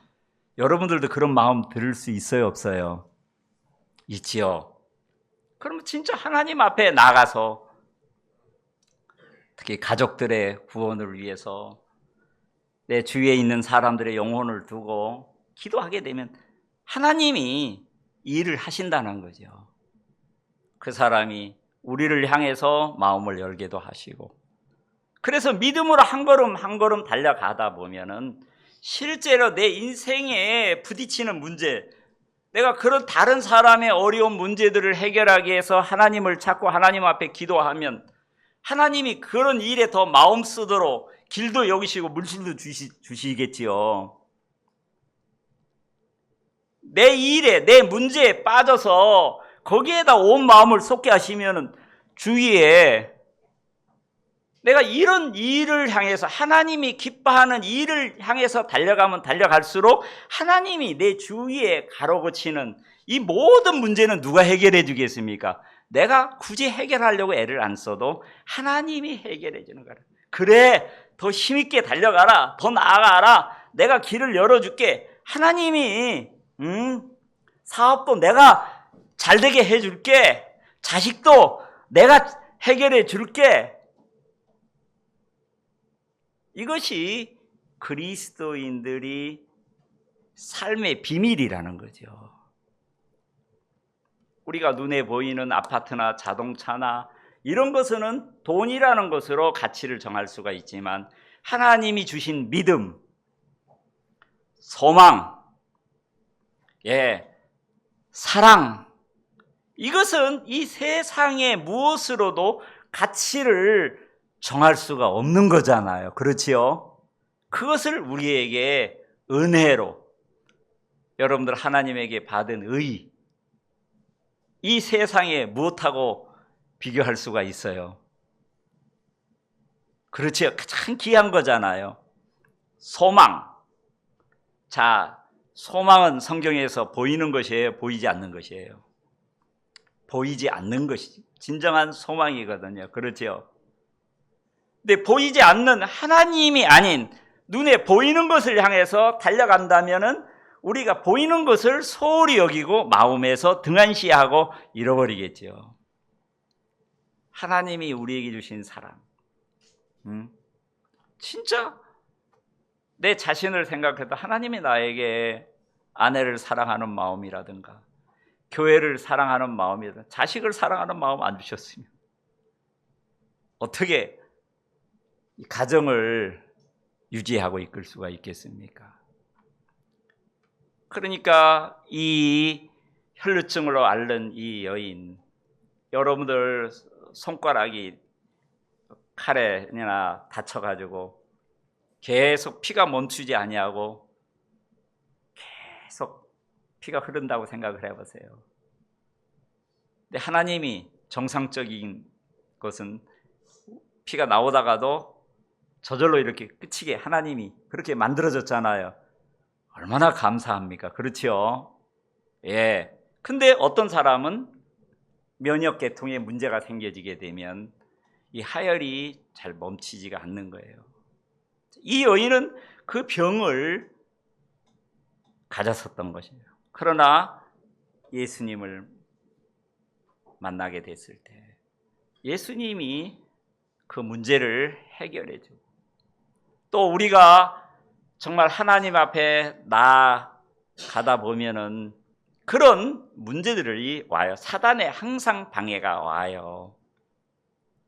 여러분들도 그런 마음 들을 수 있어요, 없어요? 있지요. 그러면 진짜 하나님 앞에 나가서 특히 가족들의 구원을 위해서 내 주위에 있는 사람들의 영혼을 두고 기도하게 되면 하나님이 일을 하신다는 거죠. 그 사람이 우리를 향해서 마음을 열게도 하시고 그래서 믿음으로 한 걸음 한 걸음 달려가다 보면은 실제로 내 인생에 부딪히는 문제 내가 그런 다른 사람의 어려운 문제들을 해결하기 위해서 하나님을 찾고 하나님 앞에 기도하면 하나님이 그런 일에 더 마음 쓰도록 길도 여기시고 물질도 주시겠지요. 내 일에, 내 문제에 빠져서 거기에다 온 마음을 쏟게 하시면 주위에 내가 이런 일을 향해서 하나님이 기뻐하는 일을 향해서 달려가면 달려갈수록 하나님이 내 주위에 가로고치는 이 모든 문제는 누가 해결해 주겠습니까? 내가 굳이 해결하려고 애를 안 써도 하나님이 해결해 주는 거라. 그래, 더 힘있게 달려가라, 더 나아가라, 내가 길을 열어줄게. 하나님이 사업도 내가 잘되게 해줄게, 자식도 내가 해결해 줄게. 이것이 그리스도인들이 삶의 비밀이라는 거죠. 우리가 눈에 보이는 아파트나 자동차나 이런 것은 돈이라는 것으로 가치를 정할 수가 있지만 하나님이 주신 믿음, 소망, 사랑, 이것은 이 세상의 무엇으로도 가치를 정할 수가 없는 거잖아요. 그렇지요? 그것을 우리에게 은혜로, 여러분들 하나님에게 받은 의, 이 세상에 무엇하고 비교할 수가 있어요? 그렇지요? 가장 귀한 거잖아요. 소망. 자, 소망은 성경에서 보이는 것이에요? 보이지 않는 것이에요? 보이지 않는 것이 진정한 소망이거든요. 그렇지요? 근데 보이지 않는 하나님이 아닌 눈에 보이는 것을 향해서 달려간다면은 우리가 보이는 것을 소홀히 여기고 마음에서 등한시하고 잃어버리겠죠. 하나님이 우리에게 주신 사랑, 진짜 내 자신을 생각해도 하나님이 나에게 아내를 사랑하는 마음이라든가 교회를 사랑하는 마음이라든가 자식을 사랑하는 마음 안 주셨으면 어떻게 이 가정을 유지하고 이끌 수가 있겠습니까? 그러니까 이 혈루증으로 앓는 이 여인, 여러분들 손가락이 칼에나 다쳐가지고 계속 피가 멈추지 아니하고 계속 피가 흐른다고 생각을 해보세요. 근데 하나님이 정상적인 것은 피가 나오다가도 저절로 이렇게 끝이게 하나님이 그렇게 만들어졌잖아요. 얼마나 감사합니까? 그렇지요? 예. 근데 어떤 사람은 면역계통에 문제가 생겨지게 되면 이 하혈이 잘 멈추지가 않는 거예요. 이 여인은 그 병을 가졌었던 것이에요. 그러나 예수님을 만나게 됐을 때 예수님이 그 문제를 해결해 주고 또 우리가 정말 하나님 앞에 나아가다 보면은 그런 문제들이 와요. 사단에 항상 방해가 와요.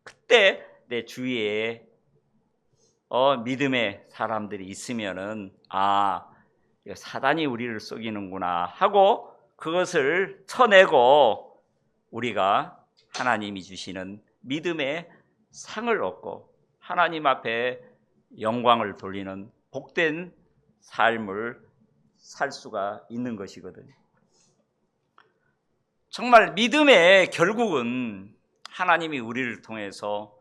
그때 내 주위에 믿음의 사람들이 있으면은 사단이 우리를 속이는구나 하고 그것을 쳐내고 우리가 하나님이 주시는 믿음의 상을 얻고 하나님 앞에 영광을 돌리는 복된 삶을 살 수가 있는 것이거든요. 정말 믿음의 결국은 하나님이 우리를 통해서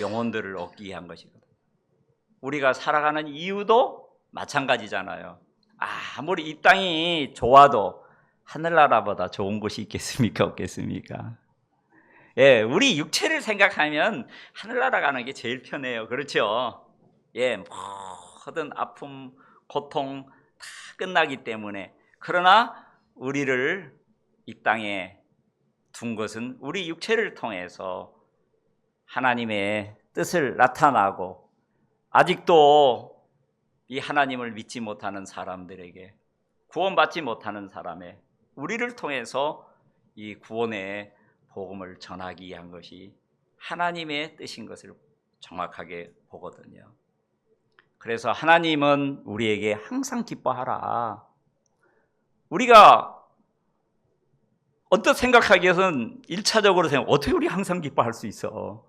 영혼들을 얻기 위한 것이거든요. 우리가 살아가는 이유도 마찬가지잖아요. 아무리 이 땅이 좋아도 하늘나라보다 좋은 곳이 있겠습니까? 없겠습니까? 예, 우리 육체를 생각하면 하늘나라 가는 게 제일 편해요. 그렇죠? 예, 모든 아픔, 고통 다 끝나기 때문에. 그러나 우리를 이 땅에 둔 것은 우리 육체를 통해서 하나님의 뜻을 나타나고 아직도 이 하나님을 믿지 못하는 사람들에게 구원받지 못하는 사람의 우리를 통해서 이 구원의 복음을 전하기 위한 것이 하나님의 뜻인 것을 정확하게 보거든요. 그래서 하나님은 우리에게 항상 기뻐하라. 우리가 어떤 생각하기에는 1차적으로 생각, 어떻게 우리 항상 기뻐할 수 있어?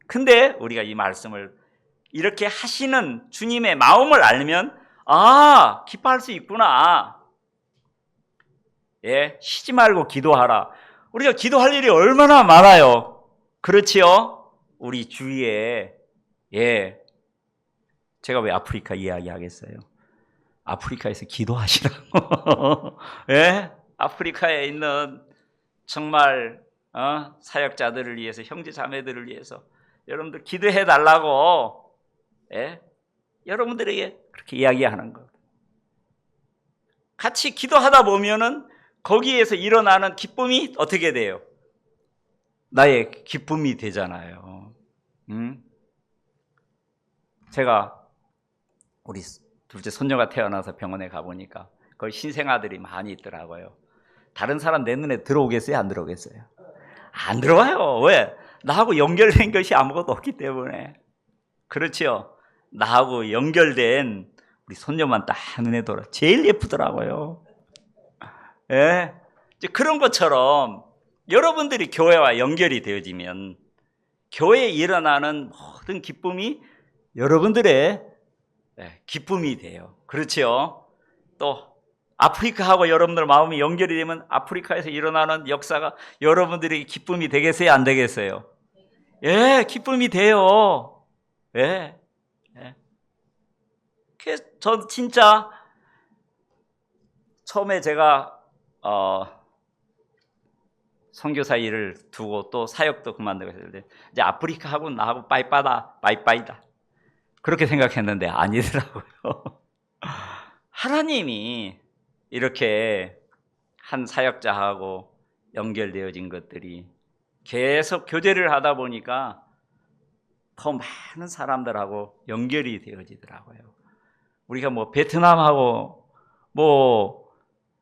근데 우리가 이 말씀을 이렇게 하시는 주님의 마음을 알면 아, 기뻐할 수 있구나. 예, 쉬지 말고 기도하라. 우리가 기도할 일이 얼마나 많아요. 그렇지요? 우리 주위에. 예, 제가 왜 아프리카 이야기하겠어요? 아프리카에서 기도하시라고. 예, 아프리카에 있는 정말 사역자들을 위해서, 형제 자매들을 위해서 여러분들 기도해 달라고, 예, 여러분들에게 그렇게 이야기하는 것. 같이 기도하다 보면은 거기에서 일어나는 기쁨이 어떻게 돼요? 나의 기쁨이 되잖아요. 제가 우리 둘째 손녀가 태어나서 병원에 가보니까 거기 신생아들이 많이 있더라고요. 다른 사람 내 눈에 들어오겠어요? 안 들어오겠어요? 안 들어와요. 왜? 나하고 연결된 것이 아무것도 없기 때문에. 그렇죠? 나하고 연결된 우리 손녀만 딱 눈에 들어. 제일 예쁘더라고요. 예. 이제 그런 것처럼 여러분들이 교회와 연결이 되어지면 교회에 일어나는 모든 기쁨이 여러분들의 기쁨이 돼요. 그렇죠? 또 아프리카하고 여러분들 마음이 연결이 되면 아프리카에서 일어나는 역사가 여러분들이 기쁨이 되겠어요? 안 되겠어요? 예, 기쁨이 돼요. 예. 예. 그래서 전 진짜 처음에 제가 선교사 일을 두고 또 사역도 그만두고 했는데 이제 아프리카하고 나하고 빠이빠이다. 그렇게 생각했는데 아니더라고요. 하나님이 이렇게 한 사역자하고 연결되어진 것들이 계속 교제를 하다 보니까 더 많은 사람들하고 연결이 되어지더라고요. 우리가 뭐 베트남하고 뭐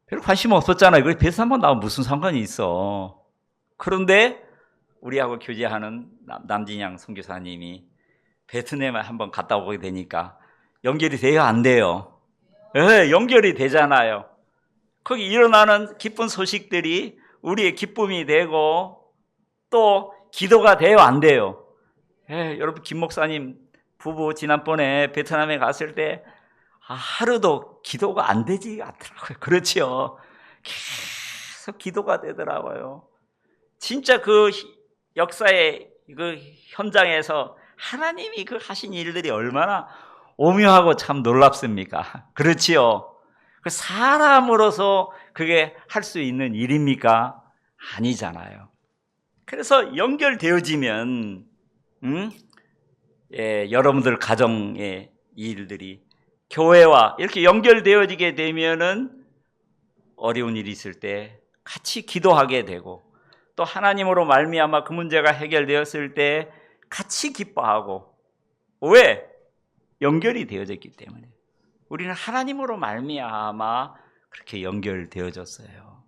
별 관심 없었잖아요. 그 베트남하고 나하고 무슨 상관이 있어. 그런데 우리하고 교제하는 남진양 선교사님이 베트남에 한번 갔다 오게 되니까 연결이 돼요? 안 돼요? 네, 연결이 되잖아요. 거기 일어나는 기쁜 소식들이 우리의 기쁨이 되고 또 기도가 돼요? 안 돼요? 네, 여러분 김 목사님 부부 지난번에 베트남에 갔을 때 하루도 기도가 안 되지 않더라고요. 그렇죠? 계속 기도가 되더라고요. 진짜 그 역사의 그 현장에서 하나님이 그 하신 일들이 얼마나 오묘하고 참 놀랍습니까? 그렇지요? 그 사람으로서 그게 할 수 있는 일입니까? 아니잖아요. 그래서 연결되어지면 예, 여러분들 가정의 일들이 교회와 이렇게 연결되어지게 되면은 어려운 일이 있을 때 같이 기도하게 되고 또 하나님으로 말미암아 그 문제가 해결되었을 때 같이 기뻐하고 왜? 연결이 되어졌기 때문에 우리는 하나님으로 말미암아 그렇게 연결되어졌어요.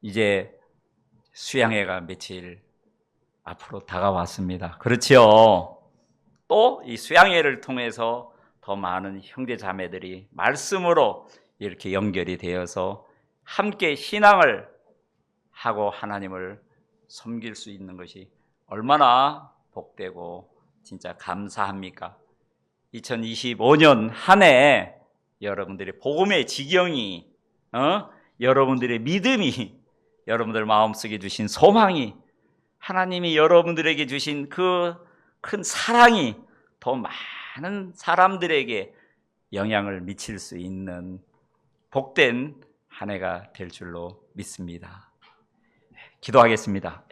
이제 수양회가 며칠 앞으로 다가왔습니다. 그렇지요? 또 이 수양회를 통해서 더 많은 형제 자매들이 말씀으로 이렇게 연결이 되어서 함께 신앙을 하고 하나님을 섬길 수 있는 것이 얼마나 복되고 진짜 감사합니까? 2025년 한 해 여러분들의 복음의 지경이 여러분들의 믿음이 여러분들 마음속에 주신 소망이 하나님이 여러분들에게 주신 그 큰 사랑이 더 많은 사람들에게 영향을 미칠 수 있는 복된 한 해가 될 줄로 믿습니다. 기도하겠습니다.